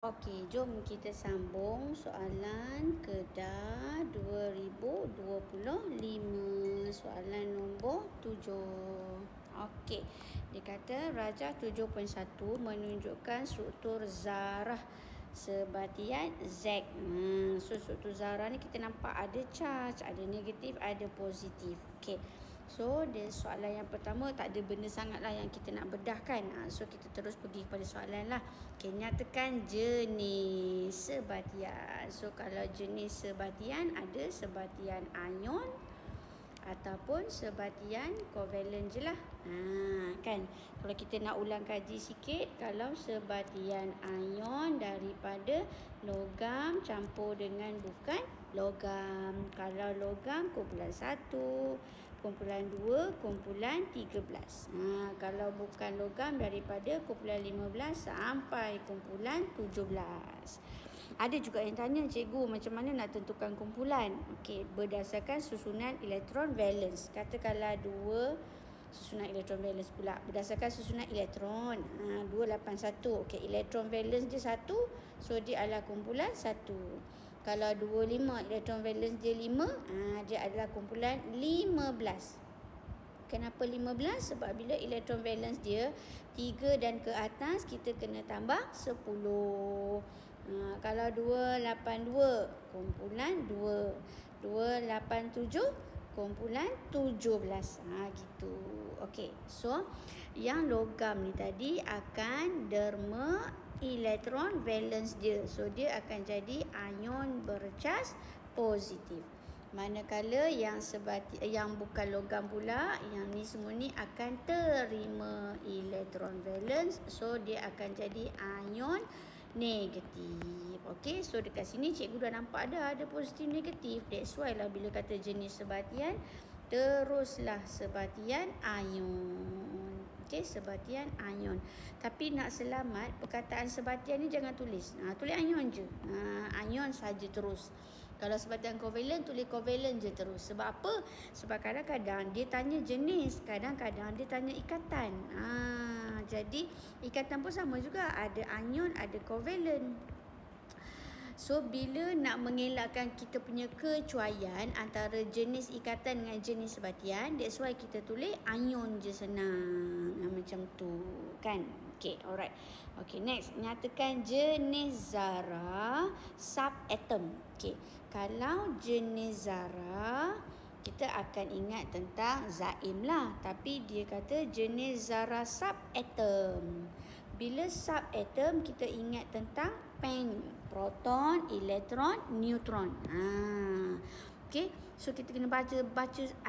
Okey, jom kita sambung soalan Kedah 2025. Soalan nombor 7. Okey, dia kata rajah 7.1 menunjukkan struktur zarah sebatian Z. So struktur zarah ni kita nampak ada charge, ada negatif, ada positif. Okey. So, soalan yang pertama tak ada benda sangat lah yang kita nak bedahkan. So, kita terus pergi kepada soalan lah. Okay, nyatakan jenis sebatian. So, kalau jenis sebatian ada sebatian ion ataupun sebatian kovalen je lah. Kan? Kalau kita nak ulang kaji sikit, kalau sebatian ion daripada logam campur dengan bukan logam. Kalau logam kumpulan 1, kumpulan 2, kumpulan 13. Kalau bukan logam daripada kumpulan 15 sampai kumpulan 17. Ada juga yang tanya, cikgu macam mana nak tentukan kumpulan? Okey, berdasarkan susunan elektron valence. Katakanlah 2 susunan elektron valence pula. Berdasarkan susunan elektron. 281. Okey, elektron valence dia 1, so dia adalah kumpulan 1. Kalau 25 elektron valence dia 5, dia adalah kumpulan 15. Kenapa 15? Sebab bila elektron valence dia 3 dan ke atas, kita kena tambah 10. Kalau 282 kumpulan 2, 287 kumpulan 17. Gitu. Okey. So, yang logam ni tadi akan derma elektron valence dia. So, dia akan jadi ion bercas positif. Manakala yang bukan logam pula, yang ni semua ni akan terima elektron valence. So, dia akan jadi ion negatif. Okey, so dekat sini cikgu dah nampak dah ada positif negatif. That's why lah bila kata jenis sebatian, teruslah sebatian ion. Okey, sebatian ion. Tapi nak selamat, perkataan sebatian ni jangan tulis. Tulis ion je. Ion saja terus. Kalau sebatian kovalen, tulis kovalen je terus. Sebab apa? Sebab kadang-kadang dia tanya jenis, kadang-kadang dia tanya ikatan. Jadi ikatan pun sama juga, ada anion, ada kovalen. So, bila nak mengelakkan kita punya kecuaian antara jenis ikatan dengan jenis sebatian, that's why kita tulis anion je, senang. Macam tu, kan? Okay, alright. Okay, next. Nyatakan jenis zarah subatom. Okay, kalau jenis zarah, kita akan ingat tentang zaim lah. Tapi dia kata jenis zarah subatom. Bila subatom, kita ingat tentang pen, proton, elektron, neutron. Okay, so kita kena baca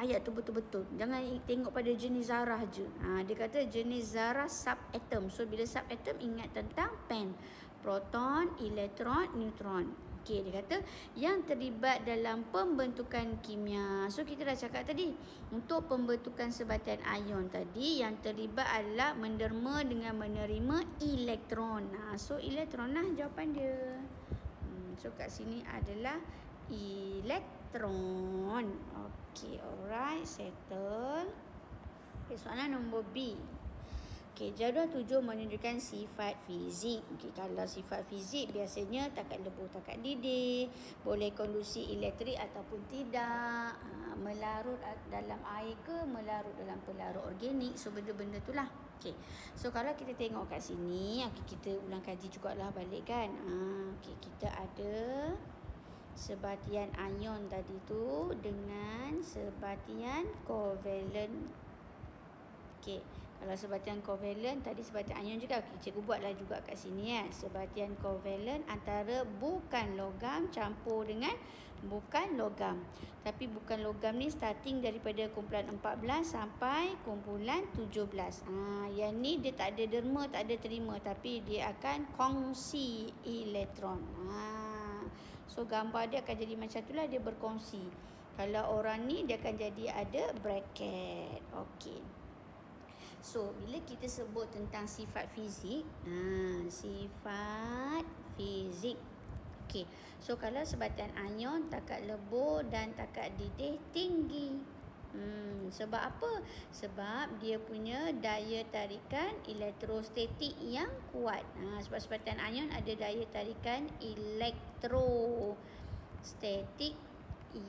ayat tu betul-betul. Jangan tengok pada jenis zarah je. Dia kata jenis zarah subatom. So bila subatom, ingat tentang pen, proton, elektron, neutron. Okay, dia kata yang terlibat dalam pembentukan kimia. So kita dah cakap tadi, untuk pembentukan sebatian ion tadi, yang terlibat adalah menderma dengan menerima elektron. So elektron lah jawapan dia. So kat sini adalah elektron. Okay, alright, settle. Okay, soalan nombor B. Okay, jadual 7 menunjukkan sifat fizik. Okay, kalau sifat fizik biasanya takat lebuh, takat didih, boleh kondusi elektrik ataupun tidak, melarut dalam air ke melarut dalam pelarut organik. So, benda-benda tu lah. Okay, so kalau kita tengok kat sini, kita ulang kaji jugalah balik kan. Okay, kita ada sebatian ion tadi tu dengan sebatian kovalen. Okey, kalau sebatian kovalen tadi sebatian ion juga. Okay, cikgu buatlah juga kat sini sebatian kovalen antara bukan logam campur dengan bukan logam. Tapi bukan logam ni starting daripada kumpulan 14 sampai kumpulan 17. Yang ni dia tak ada derma, tak ada terima, tapi dia akan kongsi elektron. So gambar dia akan jadi macam itulah, dia berkongsi. Kalau orang ni dia akan jadi ada bracket. Okey. So, bila kita sebut tentang sifat fizik, sifat fizik. Okey. So, kalau sebatian ion, takat lebur dan takat didih tinggi. Sebab apa? Sebab dia punya daya tarikan elektrostatik yang kuat. Sebab sebatan ion ada daya tarikan elektrostatik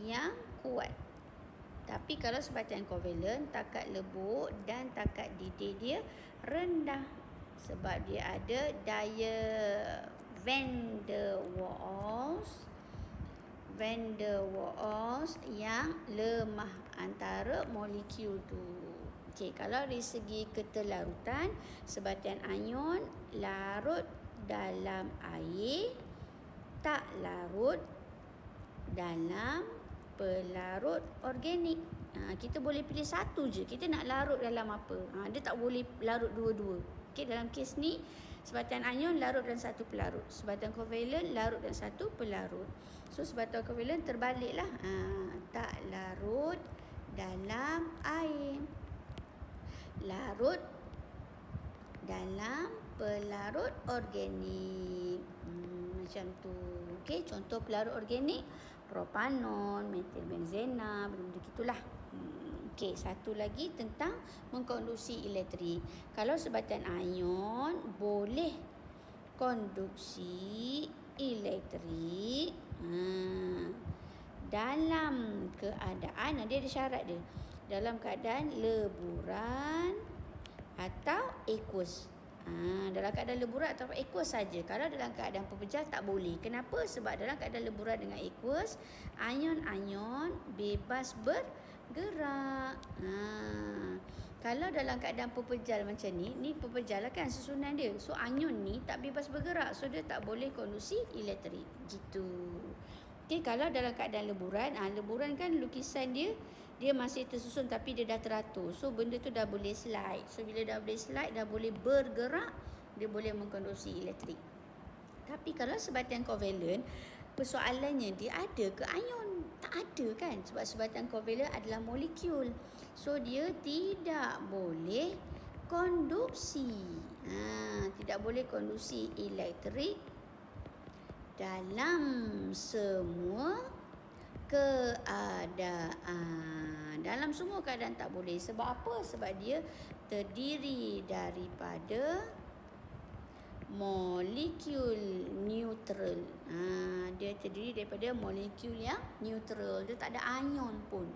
yang kuat. Tapi kalau sebatan kovalen, takat lebur dan takat didih dia rendah. Sebab dia ada daya van der Waals yang lemah antara molekul tu. Okey, kalau dari segi ketelarutan, sebatan ion larut dalam air, tak larut dalam pelarut organik. Kita boleh pilih satu je. Kita nak larut dalam apa? Dia tak boleh larut dua-dua. Okey, dalam kes ni sebatan ion larut dalam satu pelarut. Sebatan kovalen larut dalam satu pelarut. So sebatan kovalen terbaliklah. Tak larut dalam air. Larut dalam pelarut organik. Macam tu. Okey, contoh pelarut organik, propanon, metilbenzena, benda-benda gitulah. Okey, satu lagi tentang mengkonduksi elektrik. Kalau sebatan ion boleh konduksi elektrik dalam keadaan, dia ada syarat dia. Dalam keadaan leburan atau aqueous. Dalam keadaan leburan atau aqueous saja. Kalau dalam keadaan pepejal tak boleh. Kenapa? Sebab dalam keadaan leburan dengan aqueous, ion-ion bebas bergerak. Kalau dalam keadaan pepejal macam ni pepejal lah kan susunan dia. So ion ni tak bebas bergerak. So dia tak boleh konduksi elektrik. Gitu. Okey, kalau dalam keadaan leburan, leburan kan lukisan dia masih tersusun tapi dia dah teratur. So benda tu dah boleh slide. So bila dah boleh slide, dah boleh bergerak, dia boleh mengkonduksi elektrik. Tapi kalau sebatan kovalen, persoalannya dia ada ke ion? Tak ada kan? Sebab sebatan kovalen adalah molekul. So dia tidak boleh konduksi. Tidak boleh konduksi elektrik dalam semua keadaan. Dalam semua keadaan tak boleh. Sebab apa? Sebab dia terdiri daripada molekul neutral. Dia terdiri daripada molekul yang neutral. Dia tak ada ion pun.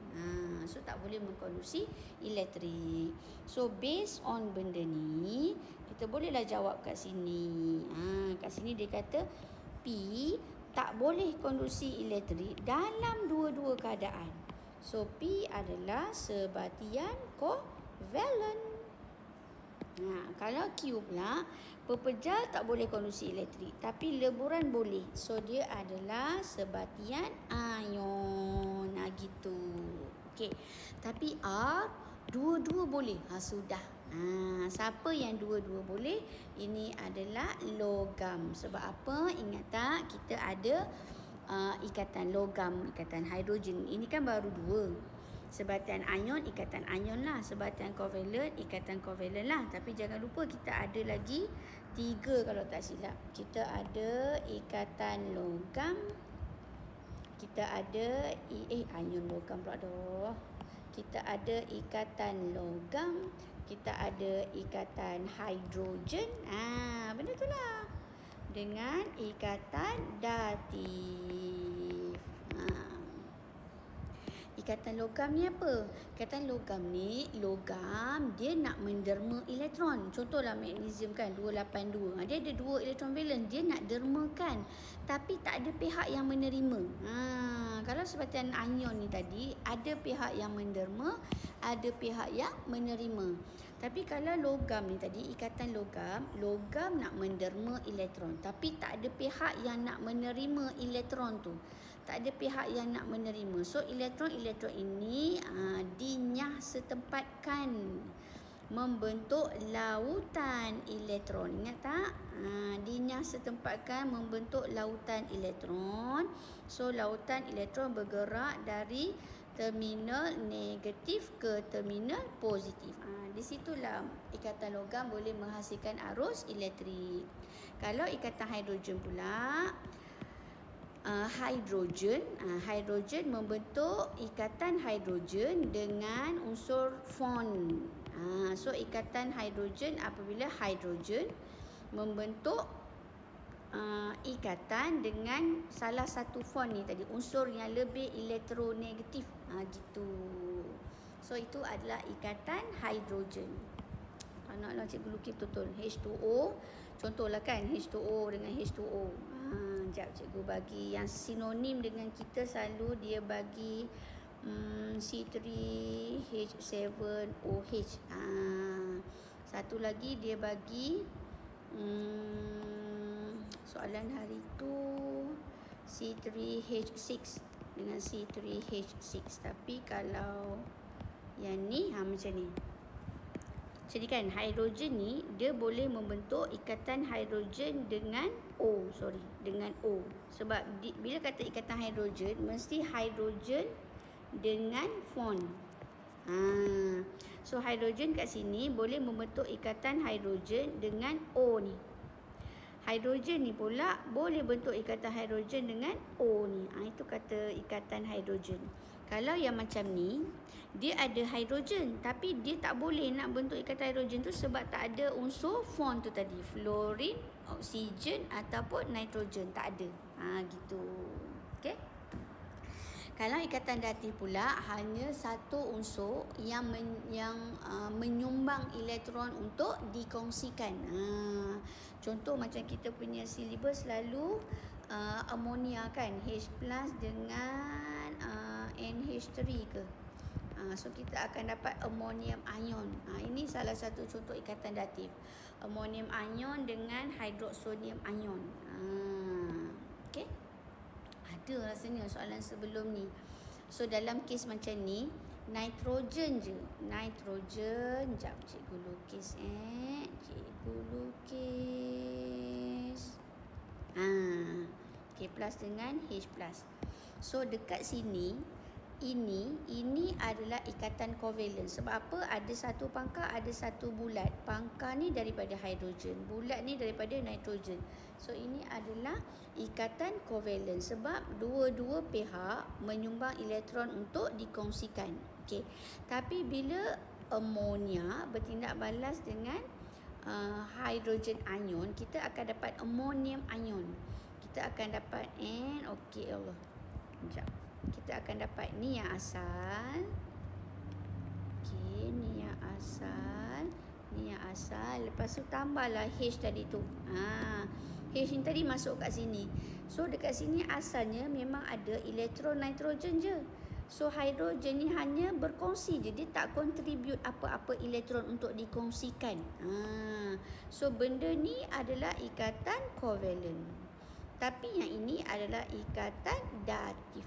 So tak boleh mengkonduksi elektrik. So based on benda ni, kita bolehlah jawab kat sini. Kat sini dia kata P tak boleh konduksi elektrik dalam dua-dua keadaan. So P adalah sebatian kovalen. Kalau Q pula, pepejal tak boleh konduksi elektrik, tapi leburan boleh. So dia adalah sebatian ion. Gitu. Okey. Tapi R dua-dua boleh. Sudah. Siapa yang dua-dua boleh? Ini adalah logam. Sebab apa? Ingat tak? Kita ada ikatan logam, ikatan hidrogen. Ini kan baru dua. Sebatian ion, ikatan ion lah. Sebatian kovalen, ikatan kovalen lah. Tapi jangan lupa kita ada lagi 3 kalau tak silap. Kita ada ikatan logam. Kita ada ion logam pula dah. Kita ada ikatan logam. Kita ada ikatan hidrogen. Benda tu lah. Dengan ikatan datif. Ikatan logam ni apa? Ikatan logam ni, logam dia nak menderma elektron. Contohlah magnesium kan, 282. Dia ada 2 elektron valen. Dia nak dermakan. Tapi tak ada pihak yang menerima. Kalau sebatian ion ni tadi, ada pihak yang menderma, ada pihak yang menerima. Tapi kalau logam ni tadi, ikatan logam, logam nak menderma elektron. Tapi tak ada pihak yang nak menerima elektron tu. Tak ada pihak yang nak menerima. So elektron-elektron ini dinyah setempatkan membentuk lautan elektron. Ingat tak? Dinyah setempatkan membentuk lautan elektron. So lautan elektron bergerak dari terminal negatif ke terminal positif. Di situlah ikatan logam boleh menghasilkan arus elektrik. Kalau ikatan hidrogen pula, hidrogen. Hidrogen membentuk ikatan hidrogen dengan unsur fon. So ikatan hidrogen apabila hidrogen membentuk ikatan dengan salah satu fon ni tadi, unsur yang lebih elektronegatif. Gitu. So itu adalah ikatan hidrogen. Naklah cikgu lukis betul. H2O. Contohlah kan H2O dengan H2O. Sekejap cikgu bagi yang sinonim dengan kita selalu dia bagi C3H7OH. Satu lagi dia bagi soalan hari tu C3H6 dengan C3H6. Tapi kalau yang ni macam ni. Jadi kan hidrogen ni dia boleh membentuk ikatan hidrogen dengan dengan O. Sebab bila kata ikatan hidrogen mesti hidrogen dengan fon. So hidrogen kat sini boleh membentuk ikatan hidrogen dengan O ni. Hidrogen ni pula boleh bentuk ikatan hidrogen dengan O ni. Itu kata ikatan hidrogen. Kalau yang macam ni, dia ada hidrogen tapi dia tak boleh nak bentuk ikatan hidrogen tu sebab tak ada unsur fon tu tadi. Fluorine, oksigen ataupun nitrogen. Tak ada. Gitu. Okay. Kalau ikatan datif pula hanya satu unsur yang menyumbang elektron untuk dikongsikan. Contoh macam kita punya silibus selalu amonia kan, H+ dengan NH3 ke. So kita akan dapat ammonium ion. Ini salah satu contoh ikatan datif. Ammonium ion dengan hydroxonium ion. Okay. Ada rasanya soalan sebelum ni. So dalam kes macam ni, nitrogen je. Nitrogen, sekejap cikgu lukis. Cikgu lukis. K plus dengan H plus. So dekat sini, ini adalah ikatan kovalen. Sebab apa? Ada satu pangkal, ada satu bulat. Pangkal ni daripada hidrogen, bulat ni daripada nitrogen. So ini adalah ikatan kovalen sebab dua-dua pihak menyumbang elektron untuk dikongsikan. Okey. Tapi bila amonia bertindak balas dengan hidrogen ion, kita akan dapat ammonium ion. Kita akan dapat okey Allah. Sekejap. Kita akan dapat ni yang asal. Okey, ni yang asal. Ni yang asal. Lepas tu tambahlah H tadi tu. H ni tadi masuk kat sini. So dekat sini asalnya memang ada elektron nitrogen je. So hidrogen ni hanya berkongsi je. Dia tak contribute apa-apa elektron untuk dikongsikan. So benda ni adalah ikatan kovalen. Tapi yang ini adalah ikatan datif.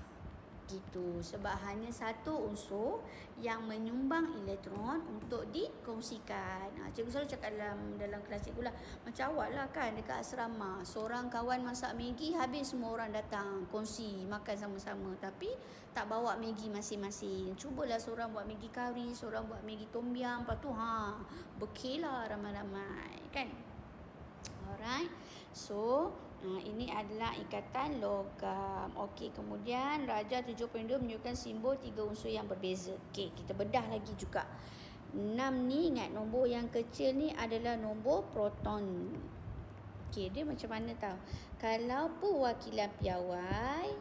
Gitu. Sebab hanya satu unsur yang menyumbang elektron untuk dikongsikan. Cikgu selalu cakap dalam kelas cikgu lah, macam awak lah kan dekat asrama, seorang kawan masak Maggi, habis semua orang datang kongsi makan sama-sama, tapi tak bawa Maggi masing-masing. Cubalah seorang buat Maggi kari, seorang buat Maggi tom yum, lepas tu berkelah ramai-ramai kan. Alright. So ini adalah ikatan logam. Okey, kemudian Raja 7.2 menunjukkan simbol 3 unsur yang berbeza. Okey, kita bedah lagi juga. 6 ni ingat nombor yang kecil ni adalah nombor proton. Okey, dia macam mana tahu? Kalau perwakilan piawai,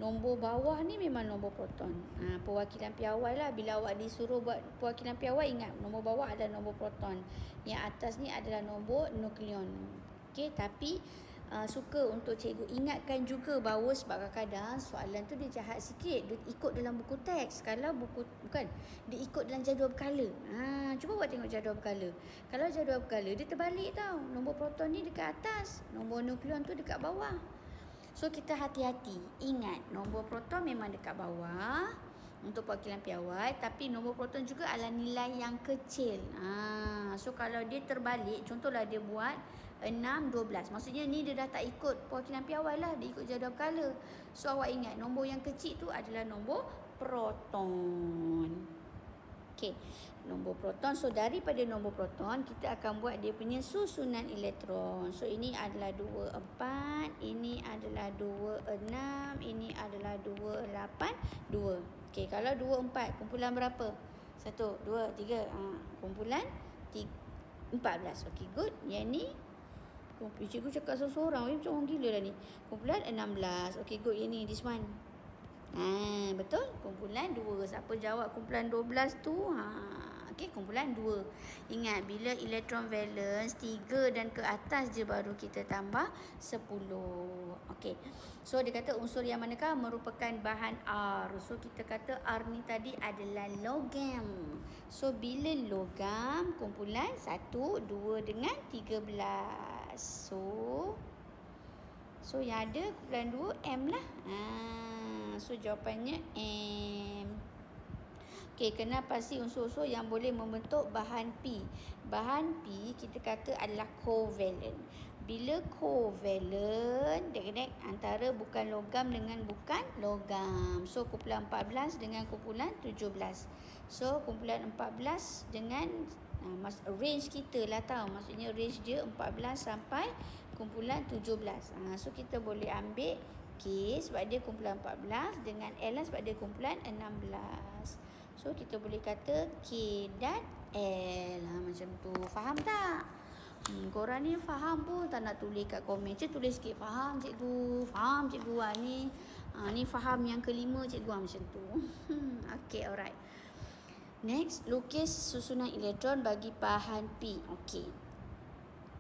nombor bawah ni memang nombor proton. Perwakilan piawai lah. Bila awak disuruh buat perwakilan piawai, ingat nombor bawah adalah nombor proton. Yang atas ni adalah nombor nukleon. Okey, tapi suka untuk cikgu ingatkan juga bahawa sebab kadang-kadang soalan tu dia jahat sikit, dia ikut dalam buku teks. Kalau buku bukan, dia ikut dalam jadual berkala. Cuba buat tengok jadual berkala. Kalau jadual berkala dia terbalik tau. Nombor proton ni dekat atas, nombor nukleon tu dekat bawah. So kita hati-hati. Ingat, nombor proton memang dekat bawah untuk perwakilan piawai, tapi nombor proton juga adalah nilai yang kecil. So kalau dia terbalik, contohlah dia buat 6, 12. Maksudnya ni dia dah tak ikut perwakilan piawai lah, dia ikut jadual berkala. So awak ingat nombor yang kecil tu adalah nombor proton. Okey, nombor proton. So daripada nombor proton kita akan buat dia punya susunan elektron. So ini adalah 24, ini adalah 26, ini adalah 28, 2. Okey, kalau 24 kumpulan berapa? 1, 2, 3. Kumpulan 14. Okey, good. Yang ni cikgu cakap seorang-seorang macam orang gila dah ni. Kumpulan 16. Okey, good. Yang ni, this one. Betul. Kumpulan 2. Siapa jawab kumpulan 12 tu? Okey, kumpulan 2. Ingat, bila elektron valence 3 dan ke atas je baru kita tambah 10. Okey. So, dia kata unsur yang manakah merupakan bahan R. So, kita kata R ni tadi adalah logam. So, bila logam, kumpulan 1, 2 dengan 13. So yang ada kumpulan 2 M lah. So jawapannya M. Okey, kena pasti unsur-unsur yang boleh membentuk bahan P. Bahan P kita kata adalah covalent. Bila covalent, dek-dek, antara bukan logam dengan bukan logam. So kumpulan 14 dengan kumpulan 17. So kumpulan 14 dengan range kita lah tahu. Maksudnya range dia 14 sampai kumpulan 17. So kita boleh ambil K sebab dia kumpulan 14 dengan L sebab dia kumpulan 16. So kita boleh kata K dan L. Macam tu. Faham tak? Korang ni faham pun tak nak tulis kat komen. Cik tulis sikit. Faham cikgu. Faham cikgu. Ni faham yang kelima cikgu. Macam tu. Okay, alright. Next, lukis susunan elektron bagi bahan P. Okey.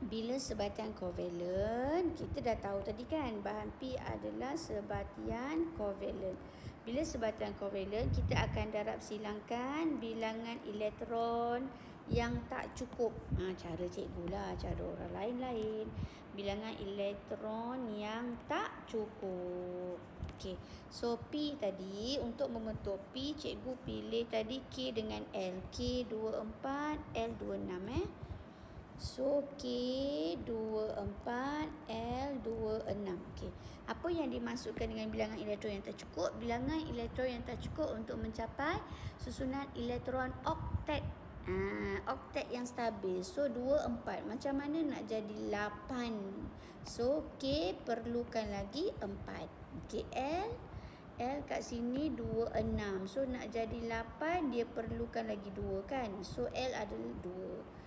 Bila sebatian kovalent, kita dah tahu tadi kan, bahan P adalah sebatian kovalent. Bila sebatian kovalent, kita akan darab silangkan bilangan elektron yang tak cukup. Cara cikgu lah, cara orang lain-lain. Bilangan elektron yang tak cukup. Okey, so P tadi, untuk membentuk P, cikgu pilih tadi K dengan L. K24, L26 So K24, L26. Okey. Apa yang dimasukkan dengan bilangan elektron yang tak cukup? Bilangan elektron yang tak cukup untuk mencapai susunan elektron oktet. Oktet yang stabil. So 24. Macam mana nak jadi 8? So K perlukan lagi 4. Okey, L kat sini 26. So nak jadi 8 dia perlukan lagi 2 kan? So L adalah 2.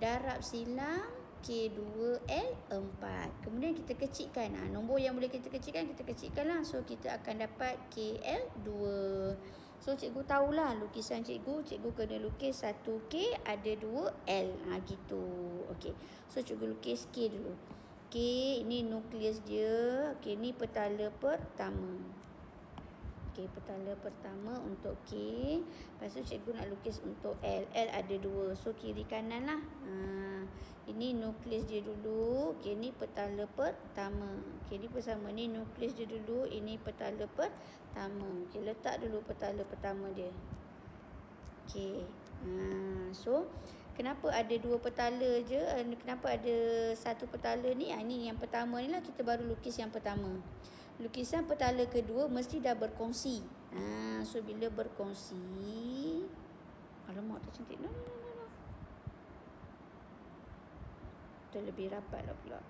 Darab silang K2L4. Kemudian kita kecilkan. Nombor yang boleh kita kecilkan lah. So kita akan dapat KL2. So cikgu tahulah lukisan cikgu kena lukis 1K ada 2L. Gitu. Okey. So cikgu lukis K dulu. K ini nukleus dia. Okey, ni petala pertama. Okey, petala pertama untuk K. Lepas tu cikgu nak lukis untuk L. L ada 2. So kiri kanan lah. Ini nukleus dia dulu. Okey, ni petala pertama. Okey, ni bersama ni nukleus dia dulu. Ini petala pertama. Okey, letak dulu petala pertama dia. Okey. So kenapa ada 2 petala je? Kenapa ada 1 petala ni? Ini yang pertama ni lah, kita baru lukis yang pertama. Lukisan petala kedua mesti dah berkongsi. So bila berkongsi, alamak tak cantik. No. Dah lebih rapat lah pula.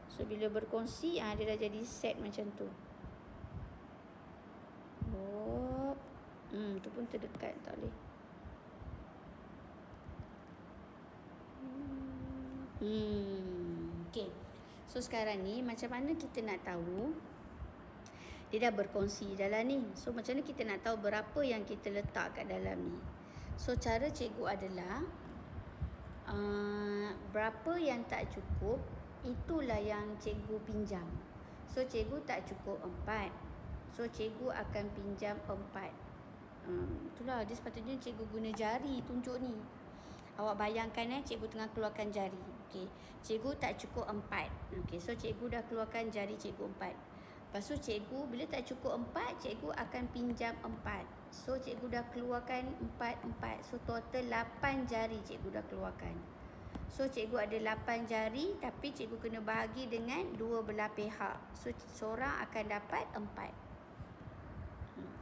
So bila berkongsi, dia dah jadi set macam tu. Tu pun terdekat, tak boleh. Okay. So sekarang ni macam mana kita nak tahu dia dah berkongsi dalam ni? So macam mana kita nak tahu berapa yang kita letak kat dalam ni? So cara cikgu adalah berapa yang tak cukup, itulah yang cikgu pinjam. So cikgu tak cukup 4. So cikgu akan pinjam 4. Itulah dia sepatutnya cikgu guna jari tunjuk ni. Awak bayangkan cikgu tengah keluarkan jari. Okey, cikgu tak cukup 4. Okey, so cikgu dah keluarkan jari cikgu 4. Lepas tu cikgu bila tak cukup 4, cikgu akan pinjam 4. So cikgu dah keluarkan 4. So total 8 jari cikgu dah keluarkan. So cikgu ada 8 jari tapi cikgu kena bahagi dengan 2 belah pihak. So seorang akan dapat 4.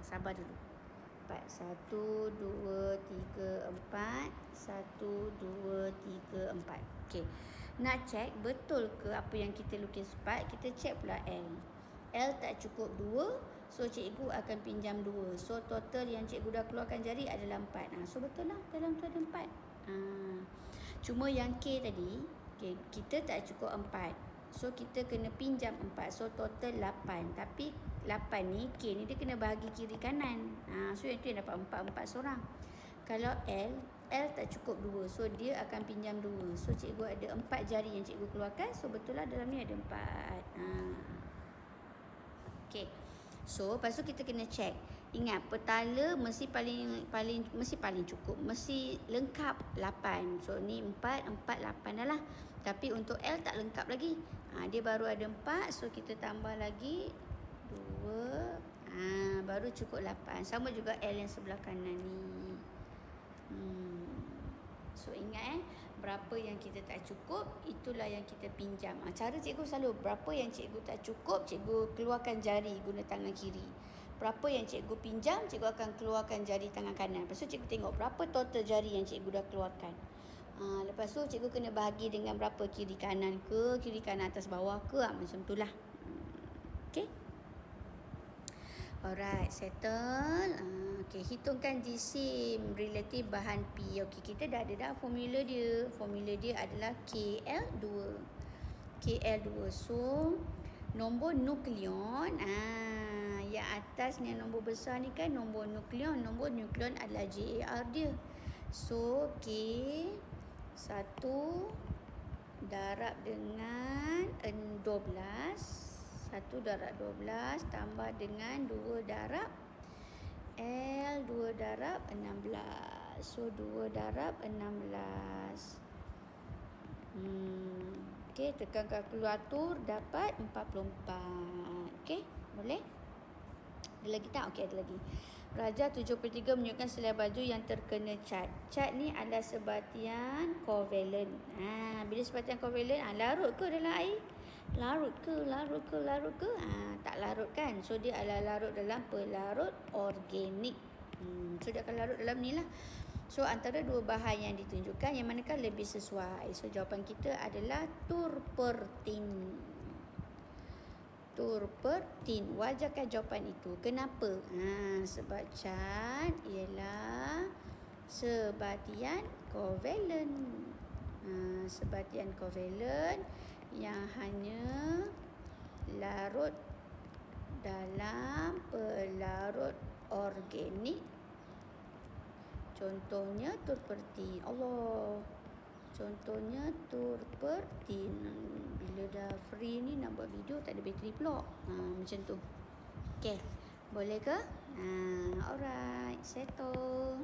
Sabar dulu. 4. 1, 2, 3, 4. 1, 2, 3, 4. Okey. Nak cek betul ke apa yang kita lukis 4, kita cek pula L. L tak cukup 2, so cikgu akan pinjam 2. So total yang cikgu dah keluarkan jari adalah 4. So betul lah, dalam tu ada 4. Cuma yang K tadi, kita tak cukup 4. So kita kena pinjam 4. So total 8. Tapi 8 ni, K ni dia kena bahagi kiri kanan. So yang tu yang dapat 4 seorang. Kalau L tak cukup 2. So dia akan pinjam 2. So cikgu ada 4 jari yang cikgu keluarkan. So betul lah dalam ni ada 4. Okay. So lepas tu kita kena check. Ingat petala mesti paling cukup. Mesti lengkap 8. So ni 4, 8 dah lah. Tapi untuk L tak lengkap lagi. Dia baru ada 4. So kita tambah lagi 2. Baru cukup 8. Sama juga L yang sebelah kanan ni. So ingat berapa yang kita tak cukup, itulah yang kita pinjam. Cara cikgu selalu, berapa yang cikgu tak cukup, cikgu keluarkan jari guna tangan kiri. Berapa yang cikgu pinjam, cikgu akan keluarkan jari tangan kanan. Lepas tu cikgu tengok berapa total jari yang cikgu dah keluarkan. Lepas tu cikgu kena bahagi dengan berapa, kiri kanan ke, kiri kanan atas bawah ke, macam tu lah. Okay. Alright, settle. Okay, hitungkan jisim relatif bahan P. Okay, kita dah ada dah formula dia. Formula dia adalah KL2. KL2. So, nombor nukleon. Yang atas ni nombor besar ni kan nombor nukleon. Nombor nukleon adalah JAR dia. So, K 1 darab dengan 12. 1 darab 12 tambah dengan 2 darab L, 2 darab 16. So 2 darab 16. Okey, tekan kalkulator dapat 44. Okey, boleh? Ada lagi tak? Okey, ada lagi. Raja 73 menunjukkan selai baju yang terkena cat. Cat ni adalah sebatian kovalen. Bila sebatian kovalen, larut ke dalam air? Larut ke? Tak larut kan? So dia adalah larut dalam pelarut organik. So dia akan larut dalam ni lah. So antara dua bahan yang ditunjukkan, yang manakah lebih sesuai? So jawapan kita adalah turpertin. Turpertin. Wajarkan jawapan itu. Kenapa? Sebab cat ialah sebatian kovalen. Sebatian kovalen yang hanya larut dalam pelarut organik. Contohnya turpertin. Contohnya turpertin. Bila dah free ni nak buat video tak ada bateri pula. Macam tu. Okey. Boleh ke? Alright, settle.